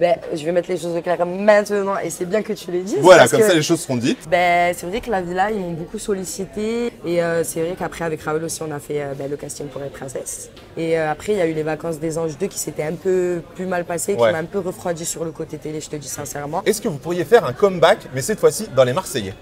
Ben, je vais mettre les choses au clair maintenant et c'est bien que tu le dises. Voilà, comme ça les choses seront dites. Ben, c'est vrai que la villa, ils m'ont beaucoup sollicité et c'est vrai qu'après avec Raoul aussi on a fait le casting pour être princesse. Et après il y a eu les vacances des Anges 2 qui s'étaient un peu plus mal passées, qui m'a un peu refroidi sur le côté télé, je te dis sincèrement. Est-ce que vous pourriez faire un comeback, mais cette fois-ci dans les Marseillais?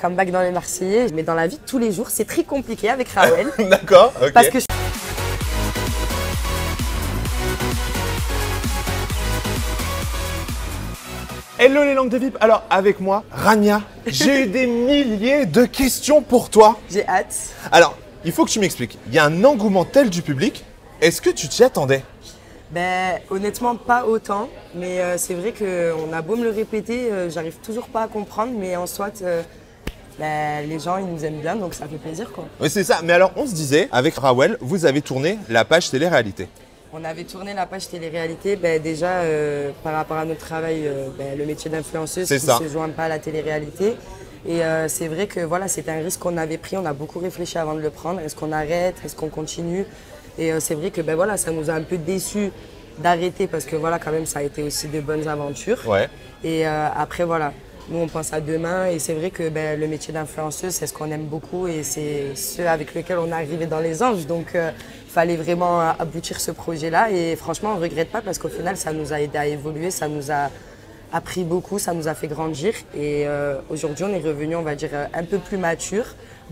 Comeback dans les Marseillais, mais dans la vie de tous les jours, c'est très compliqué avec Raoul. D'accord, ok. Parce que Hello les langues de VIP. Alors avec moi, Rania, j'ai eu des milliers de questions pour toi. j'ai hâte. Alors, il faut que tu m'expliques. Il y a un engouement tel du public. Est-ce que tu t'y attendais? Ben, honnêtement, pas autant, mais c'est vrai qu'on a beau me le répéter, j'arrive toujours pas à comprendre, mais en soit, ben, les gens ils nous aiment bien, donc ça fait plaisir quoi. Oui, c'est ça. Mais alors, on se disait, avec Raoul, vous avez tourné la page télé-réalité. On avait tourné la page télé-réalité, ben, déjà par rapport à notre travail, ben, le métier d'influenceuse qui ne se joint pas à la télé-réalité. Et c'est vrai que voilà, c'était un risque qu'on avait pris, on a beaucoup réfléchi avant de le prendre. Est-ce qu'on arrête? Est-ce qu'on continue? Et c'est vrai que ben, voilà, ça nous a un peu déçus d'arrêter parce que voilà, quand même, ça a été aussi de bonnes aventures. Ouais. Et après, voilà, nous, on pense à demain. Et c'est vrai que ben, le métier d'influenceuse, c'est ce qu'on aime beaucoup et c'est ce avec lequel on est arrivé dans les Anges. Donc, fallait vraiment aboutir ce projet-là. Et franchement, on ne regrette pas parce qu'au final, ça nous a aidé à évoluer, ça nous a appris beaucoup, ça nous a fait grandir. Et aujourd'hui, on est revenu, on va dire, un peu plus mature.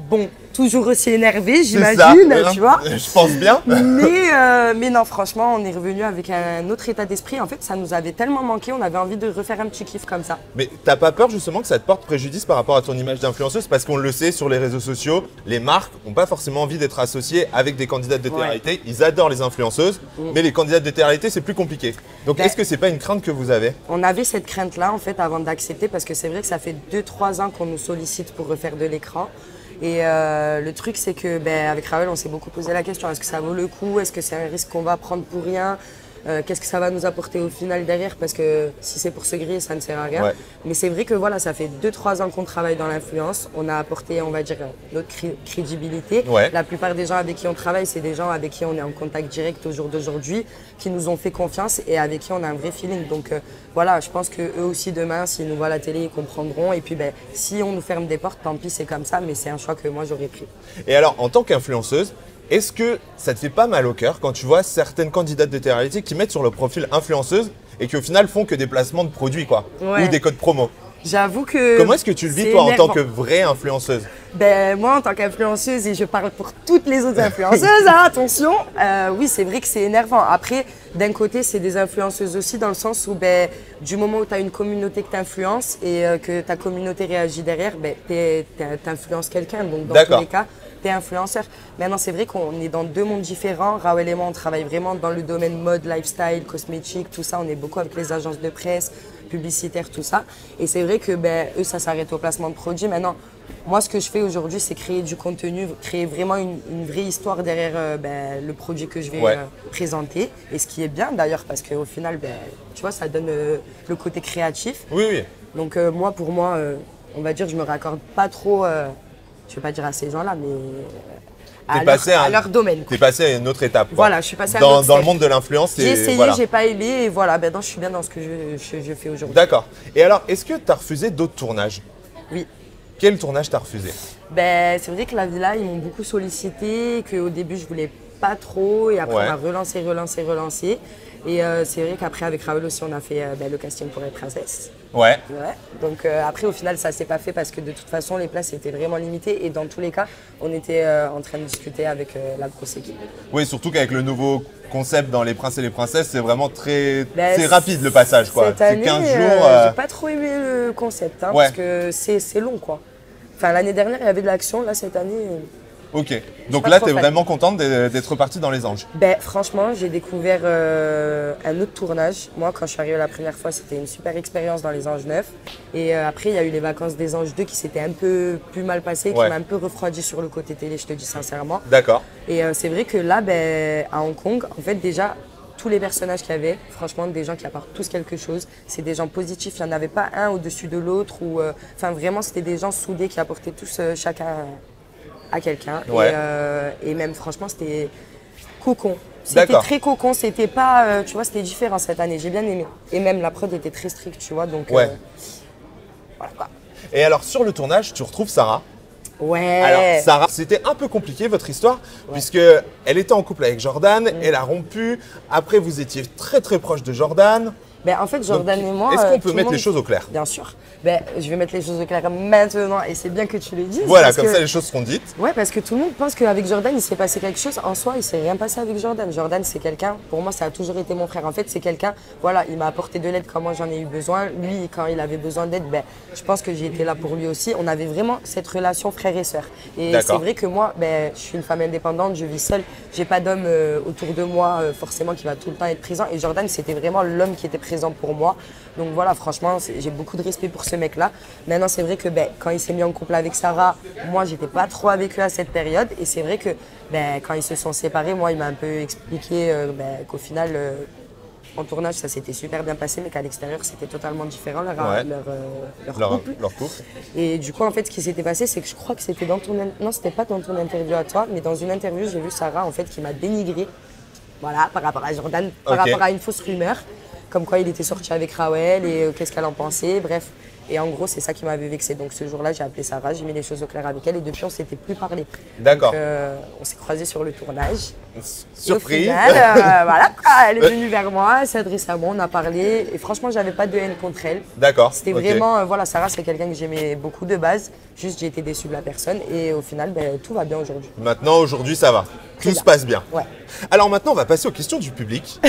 Bon, toujours aussi énervé, j'imagine, tu vois. Je pense bien. Mais non, franchement, on est revenu avec un autre état d'esprit. En fait, ça nous avait tellement manqué, on avait envie de refaire un petit kiff comme ça. Mais t'as pas peur justement que ça te porte préjudice par rapport à ton image d'influenceuse? Parce qu'on le sait, sur les réseaux sociaux, les marques n'ont pas forcément envie d'être associées avec des candidates de télé-réalité. Ils adorent les influenceuses, mais les candidates de télé-réalité, c'est plus compliqué. Donc, est-ce que c'est pas une crainte que vous avez? On avait cette crainte-là, en fait, avant d'accepter, parce que c'est vrai que ça fait 2-3 ans qu'on nous sollicite pour refaire de l'écran. Et le truc, c'est que avec Raoul, on s'est beaucoup posé la question, est-ce que ça vaut le coup? Est-ce que c'est un risque qu'on va prendre pour rien? Qu'est-ce que ça va nous apporter au final derrière? Parce que si c'est pour se griller, ça ne sert à rien. Ouais. Mais c'est vrai que voilà, ça fait 2-3 ans qu'on travaille dans l'influence. On a apporté, on va dire, notre crédibilité. Ouais. La plupart des gens avec qui on travaille, c'est des gens avec qui on est en contact direct au jour d'aujourd'hui, qui nous ont fait confiance et avec qui on a un vrai feeling. Donc voilà, je pense qu'eux aussi demain, s'ils nous voient à la télé, ils comprendront. Et puis si on nous ferme des portes, tant pis, c'est comme ça, mais c'est un choix que moi j'aurais pris. Et alors, en tant qu'influenceuse, est-ce que ça te fait pas mal au cœur quand tu vois certaines candidates de télé-réalité qui mettent sur le profil influenceuse et qui au final font que des placements de produits quoi, ou des codes promo? J'avoue que… Comment est-ce que tu le vis toi en tant que vraie influenceuse? Moi en tant qu'influenceuse, et je parle pour toutes les autres influenceuses, hein, attention, oui c'est vrai que c'est énervant. Après, d'un côté c'est des influenceuses aussi dans le sens où du moment où tu as une communauté que tu influences et que ta communauté réagit derrière, tu influences quelqu'un. Donc dans tous les cas, tu es influenceur. Maintenant c'est vrai qu'on est dans deux mondes différents. Raoul et moi on travaille vraiment dans le domaine mode, lifestyle, cosmétique, tout ça. On est beaucoup avec les agences de presse, publicitaires, tout ça. Et c'est vrai que eux ça s'arrête au placement de produits. Maintenant, moi, ce que je fais aujourd'hui, c'est créer du contenu, créer vraiment une vraie histoire derrière le produit que je vais présenter. Et ce qui est bien d'ailleurs, parce qu'au final, tu vois, ça donne le côté créatif. Oui, oui. Donc moi, pour moi, on va dire, je me raccorde pas trop, je vais pas dire à ces gens-là, mais à leur domaine. Tu es passé à une autre étape. Quoi. Voilà, je suis passé à une autre étape. Dans le monde de l'influence. J'ai essayé, voilà. j'ai pas aimé, et voilà, maintenant je suis bien dans ce que je fais aujourd'hui. D'accord. Et alors, est-ce que tu as refusé d'autres tournages? Oui. Quel tournage t'as refusé? C'est vrai que la villa, ils m'ont beaucoup sollicité, qu'au début je voulais pas trop et après on a relancé. Et c'est vrai qu'après avec Raoul aussi on a fait le casting pour être princesse. Ouais. Donc après au final ça s'est pas fait parce que de toute façon les places étaient vraiment limitées et dans tous les cas on était en train de discuter avec la grosse équipe. Oui, surtout qu'avec le nouveau concept dans Les Princes et les Princesses, c'est vraiment très rapide le passage quoi. C'est 15 jours. J'ai pas trop aimé le concept parce que c'est long quoi. Enfin l'année dernière il y avait de l'action, là cette année… Ok, donc là tu es vraiment contente d'être repartie dans Les Anges? Franchement, j'ai découvert un autre tournage. Moi, quand je suis arrivée la première fois, c'était une super expérience dans Les Anges 9. Et après, il y a eu les vacances des Anges 2 qui s'étaient un peu plus mal passées, qui m'a un peu refroidi sur le côté télé, je te dis sincèrement. D'accord. Et c'est vrai que là, à Hong Kong, en fait, déjà, tous les personnages qu'il y avait, franchement, des gens qui apportent tous quelque chose. C'est des gens positifs, il n'y en avait pas un au-dessus de l'autre. Enfin, vraiment, c'était des gens soudés qui apportaient tous chacun à quelqu'un. Et même franchement, c'était cocon. C'était D'accord. très cocon, c'était pas, tu vois, c'était différent cette année, j'ai bien aimé. Et même la prod était très stricte, tu vois, donc Ouais. voilà quoi. Et alors, sur le tournage, tu retrouves Sarah. Ouais. Alors, Sarah, c'était un peu compliqué votre histoire, puisque elle était en couple avec Jordan, elle a rompu. Après, vous étiez très très proche de Jordan. Ben, en fait, Jordan Donc, et moi. est-ce qu'on tout peut le mettre monde- les choses au clair? Bien sûr. Ben, je vais mettre les choses au clair maintenant et c'est bien que tu le dises. Voilà, parce comme que- ça les choses seront dites. Ouais, parce que tout le monde pense qu'avec Jordan, il s'est passé quelque chose. En soi, il s'est rien passé avec Jordan. Jordan, c'est quelqu'un, pour moi, ça a toujours été mon frère. En fait, c'est quelqu'un, voilà, il m'a apporté de l'aide quand moi j'en ai eu besoin. Lui, quand il avait besoin d'aide, ben, je pense que j'ai été là pour lui aussi. On avait vraiment cette relation frère et sœur. Et D'accord. c'est vrai que moi, ben, je suis une femme indépendante, je vis seule. J'ai pas d'homme autour de moi, forcément, qui va tout le temps être présent. Et Jordan, c'était vraiment l'homme qui était présent pour moi. Donc voilà, franchement, j'ai beaucoup de respect pour ce mec-là. Maintenant, c'est vrai que ben, quand il s'est mis en couple avec Sarah, moi, j'étais pas trop avec eux à cette période. Et c'est vrai que ben, quand ils se sont séparés, moi, il m'a un peu expliqué ben, qu'au final, en tournage, ça s'était super bien passé, mais qu'à l'extérieur, c'était totalement différent, leur couple. Leur couple. Et du coup, en fait, ce qui s'était passé, c'est que je crois que c'était dans ton... Non, c'était pas dans ton interview à toi, mais dans une interview, j'ai vu Sarah, en fait, qui m'a dénigré, voilà, par rapport à Jordan, par Ok. rapport à une fausse rumeur, comme quoi il était sorti avec Rawel et qu'est-ce qu'elle en pensait, bref. Et en gros, c'est ça qui m'avait vexé. Donc ce jour-là, j'ai appelé Sarah, j'ai mis les choses au clair avec elle et depuis, on s'était plus parlé. D'accord. Donc, on s'est croisés sur le tournage. Surprise. Et au final, voilà, quoi, elle est venue vers moi, elle s'est adressée à moi, on a parlé. Et franchement, j'avais pas de haine contre elle. D'accord. C'était ok. vraiment, voilà, Sarah, c'est quelqu'un que j'aimais beaucoup de base. Juste, j'ai été déçue de la personne et au final, ben, tout va bien aujourd'hui. Maintenant, aujourd'hui, ça va. Tout bien. se passe bien. Ouais. Alors maintenant, on va passer aux questions du public.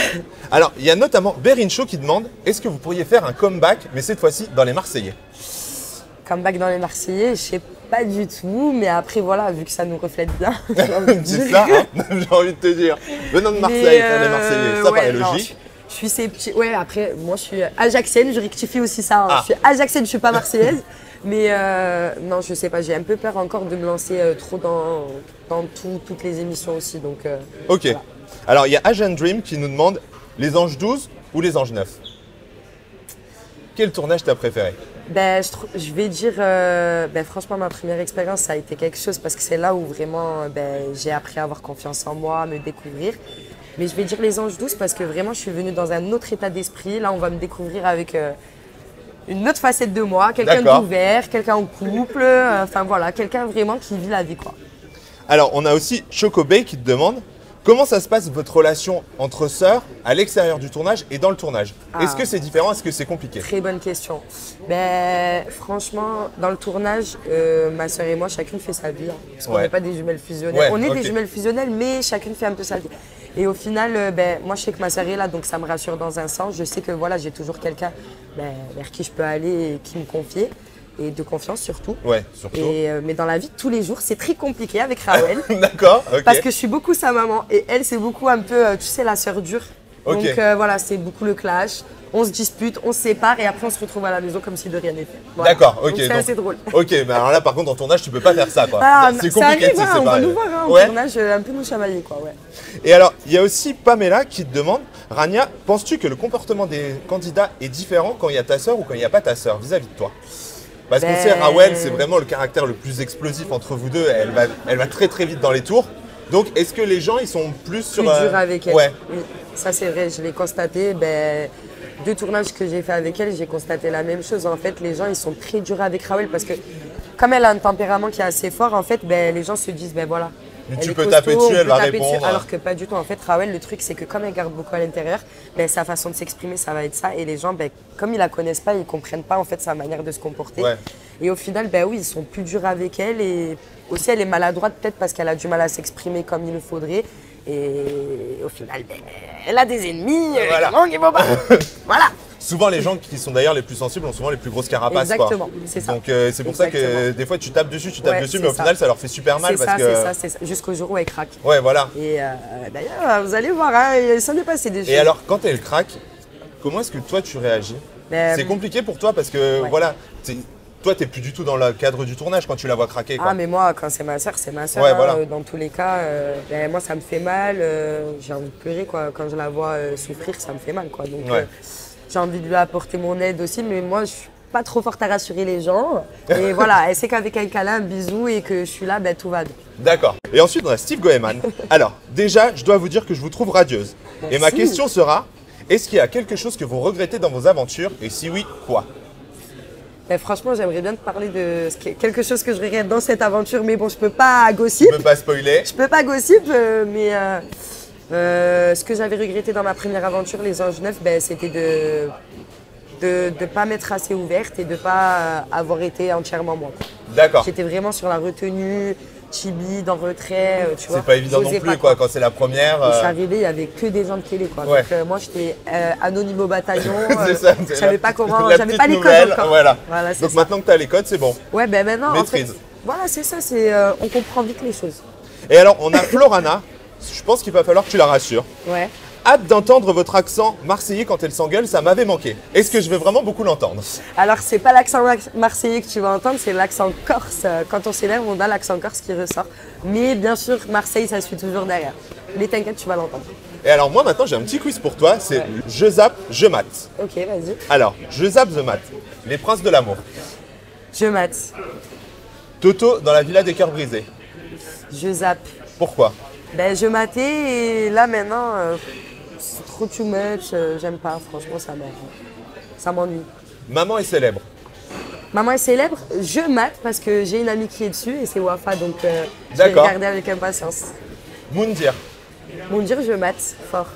Alors, il y a notamment Berincho qui demande est-ce que vous pourriez faire un comeback, mais cette fois-ci dans les Marseillais? Comeback dans les Marseillais, je sais pas du tout, mais après, voilà, vu que ça nous reflète bien. j'ai envie de C'est dire. ça, hein j'ai envie de te dire. Venant de Marseille, Mais, pour les Marseillais, ça ouais, paraît non, logique. Je suis sceptique. Ouais, après, moi, je suis ajaxienne, je rectifie aussi ça. Hein. Ah. Je suis ajaxienne, je suis pas marseillaise. Mais non, je sais pas, j'ai un peu peur encore de me lancer trop dans toutes les émissions aussi. Donc, Ok. voilà. Alors, il y a Agent Dream qui nous demande les Anges 12 ou les Anges 9? Quel tournage t'as préféré? Ben, je vais dire, ben, franchement, ma première expérience, ça a été quelque chose parce que c'est là où vraiment ben, j'ai appris à avoir confiance en moi, à me découvrir. Mais je vais dire les Anges 12 parce que vraiment, je suis venue dans un autre état d'esprit. Là, on va me découvrir avec une autre facette de moi, quelqu'un D'accord. d'ouvert, quelqu'un en couple, enfin voilà, quelqu'un vraiment qui vit la vie, quoi. Alors, on a aussi Choco Bay qui te demande comment ça se passe votre relation entre sœurs à l'extérieur du tournage et dans le tournage? Ah. Est-ce que c'est différent? Est-ce que c'est compliqué? Très bonne question. Ben, franchement, dans le tournage, ma soeur et moi, chacune fait sa vie. Hein, parce qu'on Ouais. n'est pas des jumelles fusionnelles. Ouais, on est ok. des jumelles fusionnelles, mais chacune fait un peu sa vie. Et au final, ben, moi, je sais que ma soeur est là, donc ça me rassure dans un sens. Je sais que voilà, j'ai toujours quelqu'un ben, vers qui je peux aller et qui me confie. Et de confiance surtout. Ouais, surtout. Et, mais dans la vie de tous les jours, c'est très compliqué avec Rawel. D'accord, ok. Parce que je suis beaucoup sa maman et elle, c'est beaucoup un peu, tu sais, la sœur dure. Ok. Donc voilà, c'est beaucoup le clash. On se dispute, on se sépare et après on se retrouve à la maison comme si de rien n'était. Voilà. D'accord, ok. Donc c'est assez drôle. Ok, mais alors là, par contre, en tournage, tu peux pas faire ça, quoi. Ah, c'est ça compliqué arrive, de se hein, on va séparer. nous voir hein, en Ouais. tournage, un peu nous chamailler quoi, ouais. Et alors, il y a aussi Pamela qui te demande Rania, penses-tu que le comportement des candidats est différent quand il y a ta sœur ou quand il n'y a pas ta sœur vis-à-vis de toi? Parce qu'on Ben- sait, Rawel, c'est vraiment le caractère le plus explosif entre vous deux. Elle va très très vite dans les tours. Donc, est-ce que les gens, ils sont plus sur... Plus dur avec elle. Ouais. Oui, ça c'est vrai, je l'ai constaté. Ben, 2 tournages que j'ai fait avec elle, j'ai constaté la même chose. En fait, les gens, ils sont très durs avec Rawel parce que comme elle a un tempérament qui est assez fort, en fait, ben, les gens se disent, ben voilà. Mais elle tu est peux costaud, taper dessus, on elle peut va taper dessus. répondre. Alors que pas du tout. En fait, Rawel, le truc, c'est que comme elle garde beaucoup à l'intérieur, ben, sa façon de s'exprimer, ça va être ça. Et les gens, ben, comme ils la connaissent pas, ils comprennent pas en fait sa manière de se comporter. Ouais. Et au final, ben oui, ils sont plus durs avec elle. Et aussi, elle est maladroite peut-être parce qu'elle a du mal à s'exprimer comme il le faudrait. Et au final, ben, elle a des ennemis. Voilà. Donc, il faut pas. Voilà. Souvent, les gens qui sont d'ailleurs les plus sensibles ont souvent les plus grosses carapaces. Exactement, quoi. c'est ça. Donc, c'est pour ça que Exactement. des fois, tu tapes dessus, Ouais, mais c'est au ça. final, ça leur fait super mal. C'est parce ça, que... c'est ça, c'est ça. Jusqu'au jour où elle craque. Ouais, voilà. Et d'ailleurs, vous allez voir, hein, il s'en est passé des choses. Et alors, quand elle craque, comment est-ce que toi, tu réagis? Ben, C'est compliqué pour toi parce que, ouais. voilà, toi, t'es plus du tout dans le cadre du tournage quand tu la vois craquer. Quoi. Ah, mais moi, quand c'est ma soeur, c'est ma soeur. Ouais, voilà. Dans tous les cas, ben, moi, ça me fait mal. J'ai envie de pleurer, quoi. Quand je la vois souffrir, ça me fait mal, quoi. Donc, Ouais. j'ai envie de lui apporter mon aide aussi, mais moi, je suis pas trop forte à rassurer les gens. Et voilà, elle sait qu'avec un câlin, un bisou et que je suis là, ben, tout va bien. D'accord. Et ensuite, on a Steve Goeman. Alors, déjà, je dois vous dire que je vous trouve radieuse. Et ma Merci. question sera, est-ce qu'il y a quelque chose que vous regrettez dans vos aventures? Et si oui, quoi? Franchement, j'aimerais bien te parler de quelque chose que je regrette dans cette aventure, mais bon, je peux pas gossip. Je peux pas spoiler. Je peux pas gossip, mais ce que j'avais regretté dans ma première aventure, les Anges Neufs, ben, c'était de ne pas m'être assez ouverte et de ne pas avoir été entièrement moi. D'accord. J'étais vraiment sur la retenue, timide, en retrait, tu vois. C'est pas évident non J'osais plus, pas, quoi, quand c'est la première. Je suis arrivée, il n'y avait que des gens de télé, quoi. Ouais. Donc moi, j'étais anonyme au bataillon. C'est ça. Je savais pas comment, la j'avais petite pas les codes nouvelle, encore. Voilà. Voilà, c'est Donc ça. maintenant que tu as les codes, c'est bon. Ouais, ben maintenant, en fait, Maîtrise. voilà, c'est ça, on comprend vite les choses. Et alors, on a Florana. Je pense qu'il va falloir que tu la rassures. Ouais. Hâte d'entendre votre accent marseillais quand elle s'engueule, ça m'avait manqué. Est-ce que je vais vraiment beaucoup l'entendre? Alors, c'est pas l'accent marseillais que tu vas entendre, c'est l'accent corse. Quand on s'énerve, on a l'accent corse qui ressort. Mais bien sûr, Marseille, ça suit toujours derrière. Mais t'inquiète, tu vas l'entendre. Et alors moi maintenant j'ai un petit quiz pour toi, c'est Ouais. je zappe, je mate. Ok, vas-y. Alors, je zappe, je mate. Les princes de l'amour. Je mate. Toto dans la villa des cœurs brisés. Je zappe. Pourquoi? Ben, je matais et là, maintenant, c'est trop too much. J'aime pas, franchement, ça m'ennuie. Maman est célèbre. Maman est célèbre, je mate parce que j'ai une amie qui est dessus et c'est Wafa, donc je vais D'accord. regarder avec impatience. Moundir. Mon dire, je mate fort.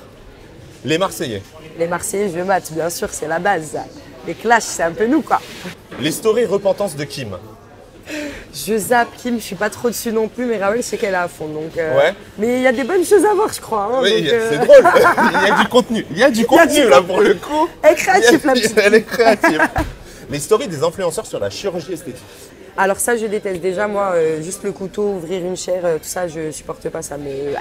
Les Marseillais. Les Marseillais, je mate, bien sûr, c'est la base. Les clashs, c'est un peu nous, quoi. Les stories repentance de Kim. Je zappe Kim, je suis pas trop dessus non plus, mais Raoul, c'est qu'elle est à fond. Donc, Ouais. Mais il y a des bonnes choses à voir, je crois. Hein, Oui, donc, c'est drôle. Il y a du contenu. Il y a du contenu du là contenu. pour le coup. Elle est créative, la petite. Elle est créative. Les stories des influenceurs sur la chirurgie esthétique. Alors ça, je déteste. Déjà, moi, juste le couteau, ouvrir une chair, tout ça, je supporte pas ça. Mais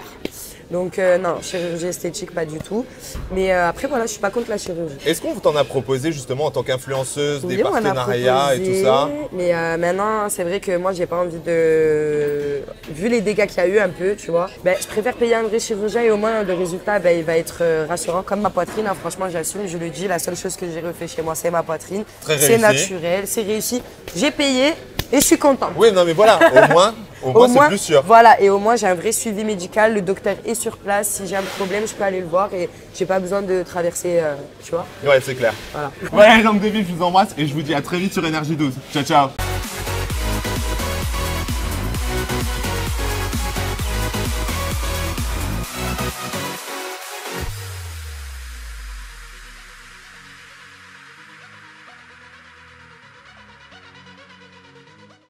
donc non, chirurgie esthétique, pas du tout. Mais après, voilà, je suis pas contre la chirurgie. Est-ce qu'on t'en a proposé justement en tant qu'influenceuse, des Oui, on en a partenariats et proposé, tout ça? Mais maintenant, c'est vrai que moi, j'ai pas envie de... Vu les dégâts qu'il y a eu un peu, tu vois, ben, je préfère payer un vrai chirurgien et au moins le résultat, ben, il va être rassurant. Comme ma poitrine, hein, franchement, j'assume, je le dis, la seule chose que j'ai refait chez moi, c'est ma poitrine. Très C'est réussi. naturel, c'est réussi. J'ai payé et je suis contente. Oui, non mais voilà, au moins c'est plus sûr. Voilà, et au moins j'ai un vrai suivi médical, le docteur est sur place, si j'ai un problème, je peux aller le voir et j'ai pas besoin de traverser, tu vois. Ouais, c'est clair. Voilà. Ouais, langue de vif, je vous embrasse et je vous dis à très vite sur Énergie 12. Ciao, ciao.